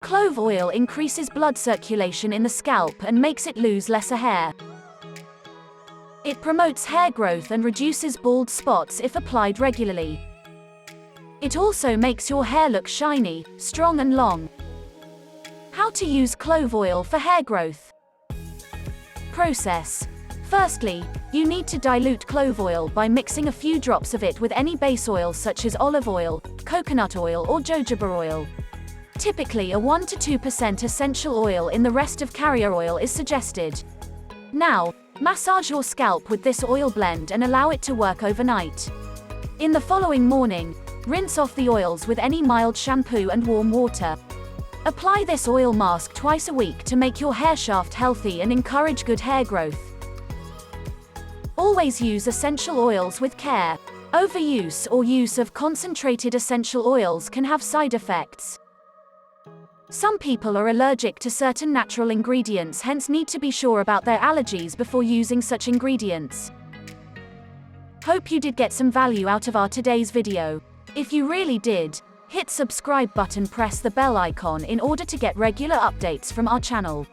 Clove oil increases blood circulation in the scalp and makes it lose lesser hair. It promotes hair growth and reduces bald spots if applied regularly. It also makes your hair look shiny, strong and long. How to use clove oil for hair growth. Process. Firstly, you need to dilute clove oil by mixing a few drops of it with any base oil such as olive oil, coconut oil or jojoba oil. Typically a 1 to 2% essential oil in the rest of carrier oil is suggested. Now, massage your scalp with this oil blend and allow it to work overnight. In the following morning, rinse off the oils with any mild shampoo and warm water. Apply this oil mask twice a week to make your hair shaft healthy and encourage good hair growth. Always use essential oils with care. Overuse or use of concentrated essential oils can have side effects. Some people are allergic to certain natural ingredients, hence need to be sure about their allergies before using such ingredients. Hope you did get some value out of our today's video. If you really did, hit subscribe button, press the bell icon in order to get regular updates from our channel.